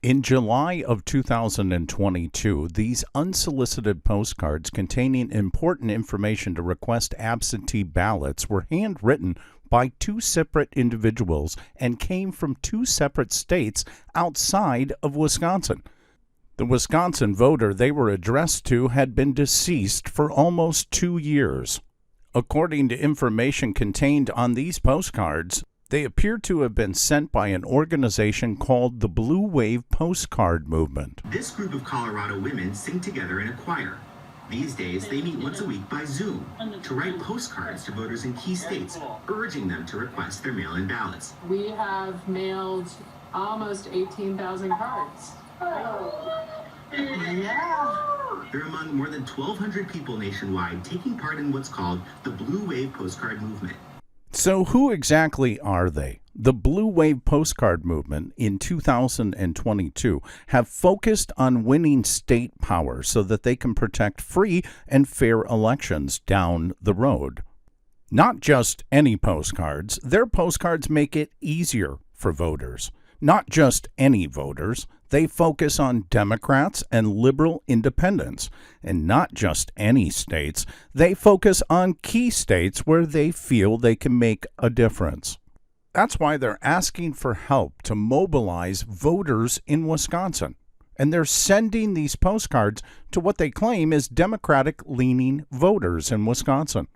In July of 2022, these unsolicited postcards containing important information to request absentee ballots were handwritten by two separate individuals and came from two separate states outside of Wisconsin. The Wisconsin voter they were addressed to had been deceased for almost 2 years. According to information contained on these postcards, they appear to have been sent by an organization called the Blue Wave Postcard Movement. This group of Colorado women sing together in a choir. These days, they meet once a week by Zoom to write postcards to voters in key states, urging them to request their mail-in ballots. We have mailed almost 18,000 cards. Yeah. They're among more than 1,200 people nationwide taking part in what's called the Blue Wave Postcard Movement. So who exactly are they? The Blue Wave Postcard Movement in 2022 have focused on winning state power so that they can protect free and fair elections down the road. Not just any postcards, their postcards make it easier for voters. Not just any voters, they focus on Democrats and liberal independents. And not just any states, they focus on key states where they feel they can make a difference. That's why they're asking for help to mobilize voters in Wisconsin. And they're sending these postcards to what they claim is Democratic-leaning voters in Wisconsin.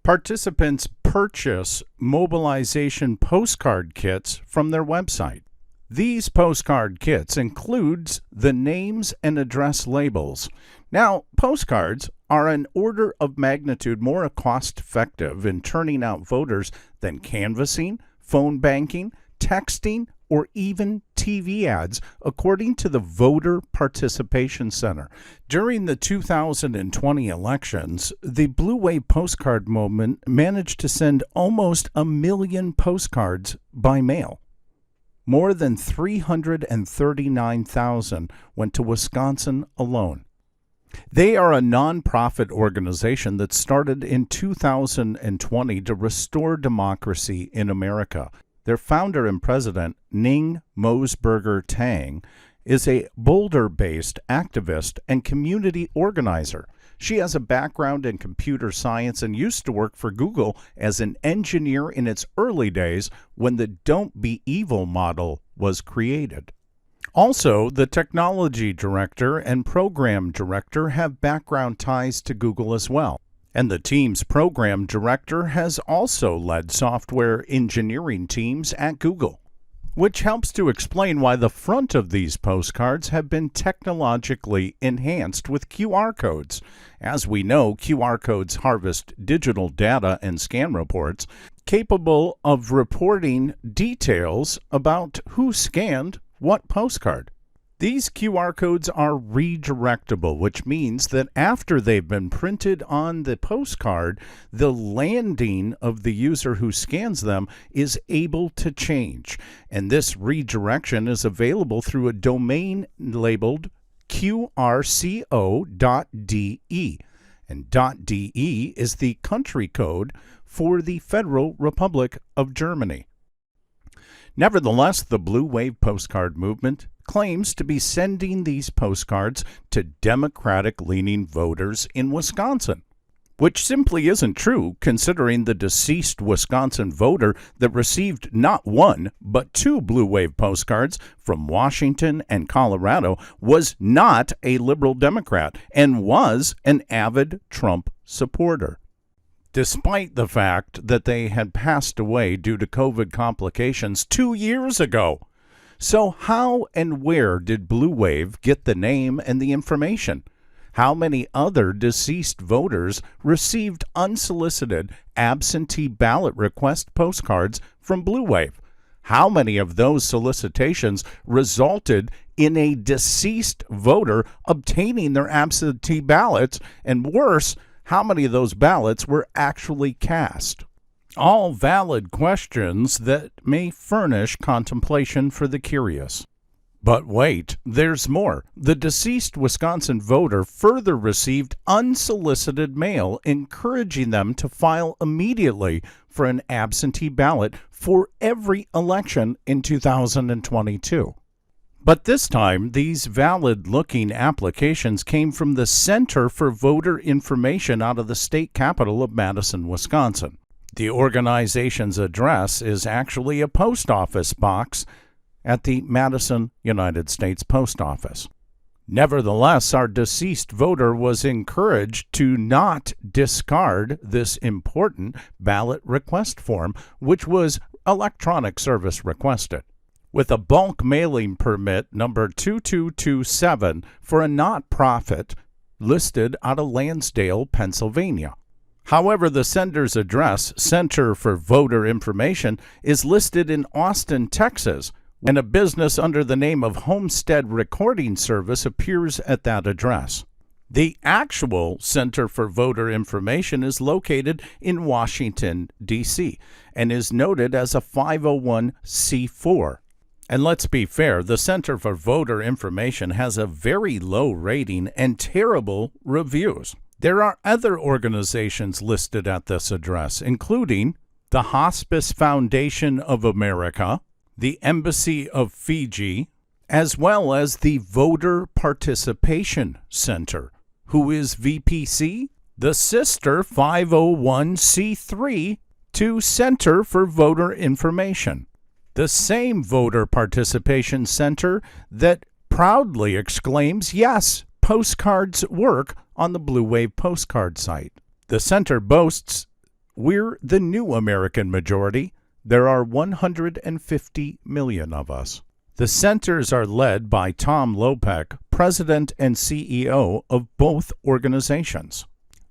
Participants purchase mobilization postcard kits from their website. These postcard kits includes the names and address labels. Now, postcards are an order of magnitude more cost-effective in turning out voters than canvassing, phone banking, texting, or even TV ads, according to the Voter Participation Center. During the 2020 elections, the Blue Wave Postcard Movement managed to send almost 1 million postcards by mail. More than 339,000 went to Wisconsin alone. They are a nonprofit organization that started in 2020 to restore democracy in America. Their founder and president, Ning Mosberger Tang, is a Boulder-based activist and community organizer. She has a background in computer science and used to work for Google as an engineer in its early days when the Don't Be Evil model was created. Also, the technology director and program director have background ties to Google as well. And the team's program director has also led software engineering teams at Google, which helps to explain why the front of these postcards have been technologically enhanced with QR codes. As we know, QR codes harvest digital data and scan reports capable of reporting details about who scanned what postcard. These QR codes are redirectable, which means that after they've been printed on the postcard, the landing of the user who scans them is able to change. And this redirection is available through a domain labeled qrco.de. And .de is the country code for the Federal Republic of Germany. Nevertheless, the Blue Wave Postcard Movement claims to be sending these postcards to Democratic-leaning voters in Wisconsin, which simply isn't true considering the deceased Wisconsin voter that received not one, but 2 Blue Wave postcards from Washington and Colorado was not a liberal Democrat and was an avid Trump supporter, despite the fact that they had passed away due to COVID complications 2 years ago. So how and where did Blue Wave get the name and the information? How many other deceased voters received unsolicited absentee ballot request postcards from Blue Wave? How many of those solicitations resulted in a deceased voter obtaining their absentee ballots? And worse, how many of those ballots were actually cast? All valid questions that may furnish contemplation for the curious. But wait, there's more. The deceased Wisconsin voter further received unsolicited mail encouraging them to file immediately for an absentee ballot for every election in 2022. But this time, these valid-looking applications came from the Center for Voter Information out of the state capital of Madison, Wisconsin. The organization's address is actually a post office box at the Madison, United States Post Office. Nevertheless, our deceased voter was encouraged to not discard this important ballot request form, which was electronic service requested, with a bulk mailing permit number 2227 for a not-profit listed out of Lansdale, Pennsylvania. However, the sender's address, Center for Voter Information, is listed in Austin, Texas, and a business under the name of Homestead Recording Service appears at that address. The actual Center for Voter Information is located in Washington, D.C., and is noted as a 501c4. And let's be fair, the Center for Voter Information has a very low rating and terrible reviews. There are other organizations listed at this address, including the Hospice Foundation of America, the Embassy of Fiji, as well as the Voter Participation Center, who is VPC, the sister 501c3 to Center for Voter Information. The same Voter Participation Center that proudly exclaims, "Yes, postcards work," on the Blue Wave postcard site. The center boasts, "We're the new American majority. There are 150 million of us." The centers are led by Tom Lopek, president and CEO of both organizations,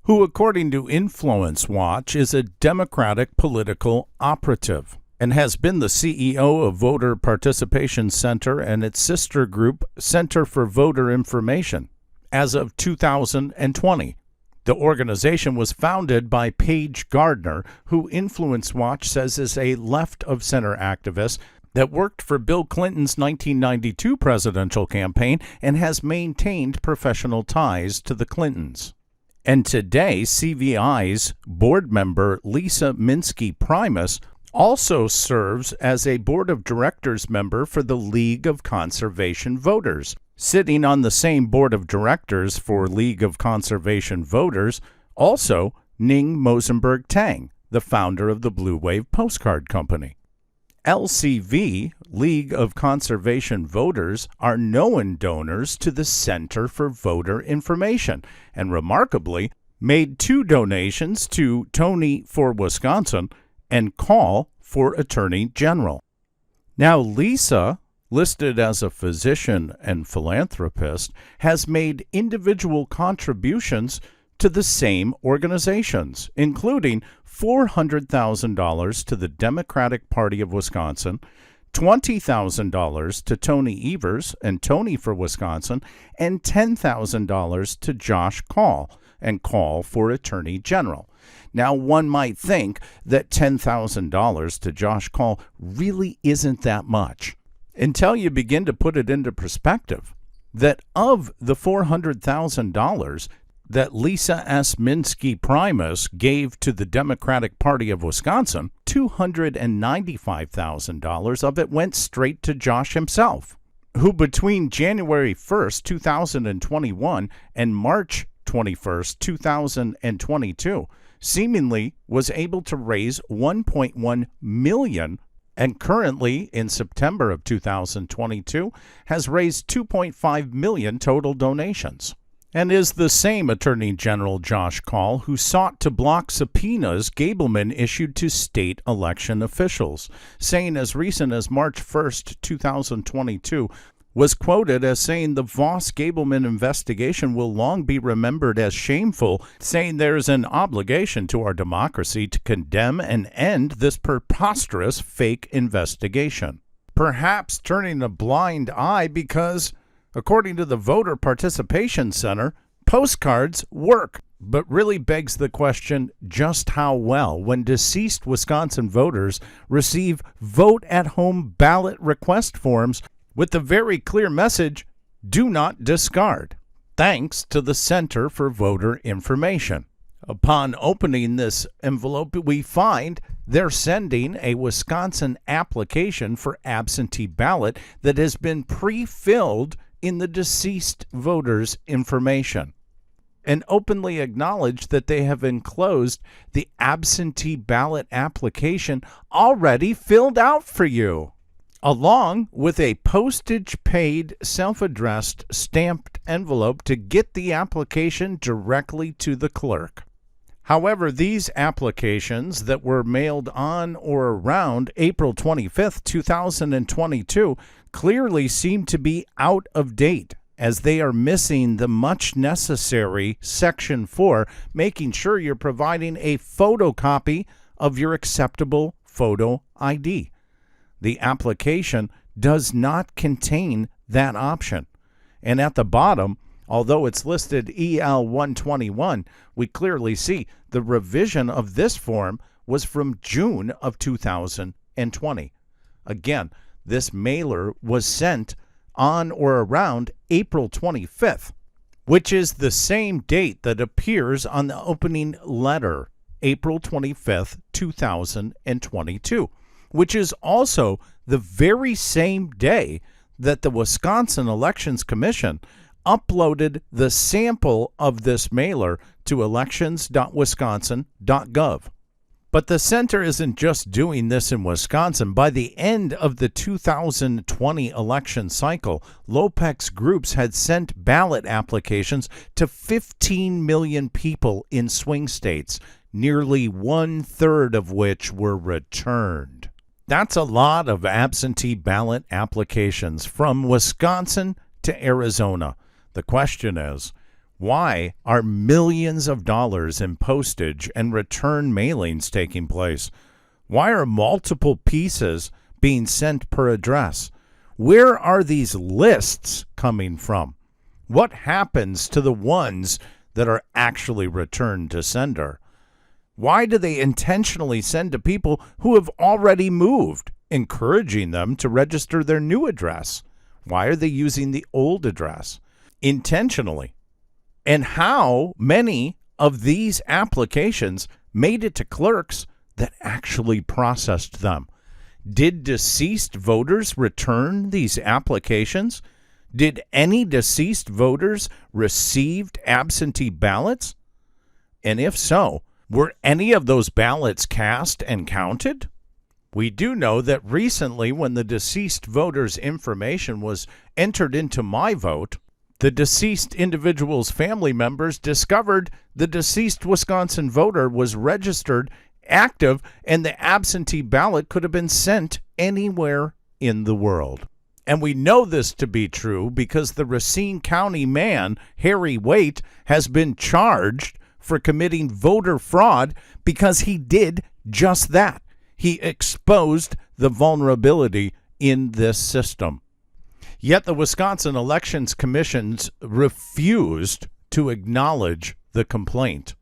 who, according to Influence Watch, is a Democratic political operative and has been the CEO of Voter Participation Center and its sister group, Center for Voter Information, as of 2020. The organization was founded by Paige Gardner, who Influence Watch says is a left-of-center activist that worked for Bill Clinton's 1992 presidential campaign and has maintained professional ties to the Clintons. And today, CVI's board member Lisa Minsky-Primus also serves as a board of directors member for the League of Conservation Voters. Sitting on the same board of directors for League of Conservation Voters, also Ning Mosenberg Tang, the founder of the Blue Wave Postcard Company. LCV, League of Conservation Voters, are known donors to the Center for Voter Information, and remarkably made 2 donations to Tony for Wisconsin and Kaul for Attorney General. Now, Lisa, listed as a physician and philanthropist, has made individual contributions to the same organizations, including $400,000 to the Democratic Party of Wisconsin, $20,000 to Tony Evers and Tony for Wisconsin, and $10,000 to Josh Kaul and Kaul for Attorney General. Now, one might think that $10,000 to Josh Kaul really isn't that much, until you begin to put it into perspective, that of the $400,000 that Lisa S. Minsky-Primus gave to the Democratic Party of Wisconsin, $295,000 of it went straight to Josh himself, who between January 1st, 2021 and March 21st, 2022, seemingly was able to raise $1.1 million, and currently, in September of 2022, has raised $2.5 million total donations, and is the same Attorney General Josh Kaul who sought to block subpoenas Gableman issued to state election officials, saying as recent as March 1st, 2022, was quoted as saying the Voss-Gableman investigation will long be remembered as shameful, saying there is an obligation to our democracy to condemn and end this preposterous fake investigation. Perhaps turning a blind eye because, according to the Voter Participation Center, postcards work, but really begs the question just how well when deceased Wisconsin voters receive vote-at-home ballot request forms with the very clear message, "Do not discard," thanks to the Center for Voter Information. Upon opening this envelope, we find they're sending a Wisconsin application for absentee ballot that has been pre-filled in the deceased voter's information, and openly acknowledge that they have enclosed the absentee ballot application already filled out for you, along with a postage-paid, self-addressed, stamped envelope to get the application directly to the clerk. However, these applications that were mailed on or around April 25th, 2022, clearly seem to be out of date, as they are missing the much necessary Section 4, making sure you're providing a photocopy of your acceptable photo ID. The application does not contain that option. And at the bottom, although it's listed EL 121, we clearly see the revision of this form was from June of 2020. Again, this mailer was sent on or around April 25th, which is the same date that appears on the opening letter, April 25th, 2022, which is also the very same day that the Wisconsin Elections Commission uploaded the sample of this mailer to elections.wisconsin.gov. But the center isn't just doing this in Wisconsin. By the end of the 2020 election cycle, Lopex Groups had sent ballot applications to 15 million people in swing states, nearly 1/3 of which were returned. That's a lot of absentee ballot applications from Wisconsin to Arizona. The question is, why are millions of dollars in postage and return mailings taking place? Why are multiple pieces being sent per address? Where are these lists coming from? What happens to the ones that are actually returned to sender? Why do they intentionally send to people who have already moved, encouraging them to register their new address? Why are they using the old address intentionally? And how many of these applications made it to clerks that actually processed them? Did deceased voters return these applications? Did any deceased voters receive absentee ballots? And if so, were any of those ballots cast and counted? We do know that recently, when the deceased voter's information was entered into My Vote, the deceased individual's family members discovered the deceased Wisconsin voter was registered, active, and the absentee ballot could have been sent anywhere in the world. And we know this to be true because the Racine County man, Harry Waite, has been charged for committing voter fraud because he did just that. He exposed the vulnerability in this system. Yet the Wisconsin Elections Commission refused to acknowledge the complaint.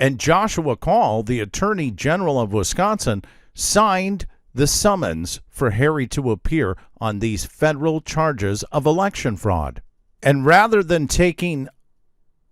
And Joshua Kaul, the Attorney General of Wisconsin, signed the summons for Harry to appear on these federal charges of election fraud. And rather than taking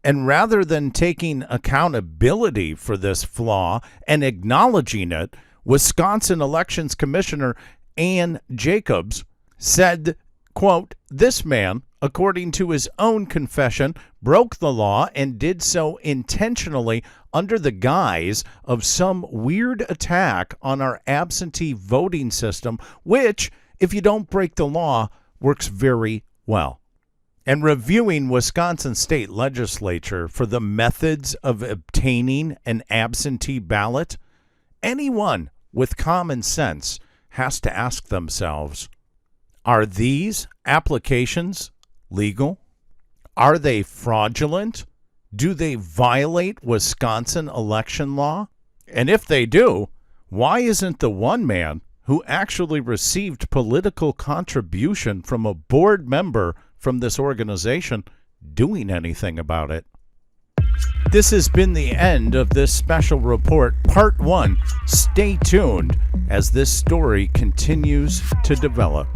accountability for this flaw and acknowledging it, Wisconsin Elections Commissioner Ann Jacobs said, quote, "This man, according to his own confession, broke the law and did so intentionally under the guise of some weird attack on our absentee voting system, which, if you don't break the law, works very well." And reviewing Wisconsin state legislature for the methods of obtaining an absentee ballot, anyone with common sense has to ask themselves, are these applications legal? Are they fraudulent? Do they violate Wisconsin election law? And if they do, why isn't the one man who actually received political contribution from a board member from this organization doing anything about it? This has been the end of this special report, Part 1. Stay tuned as this story continues to develop.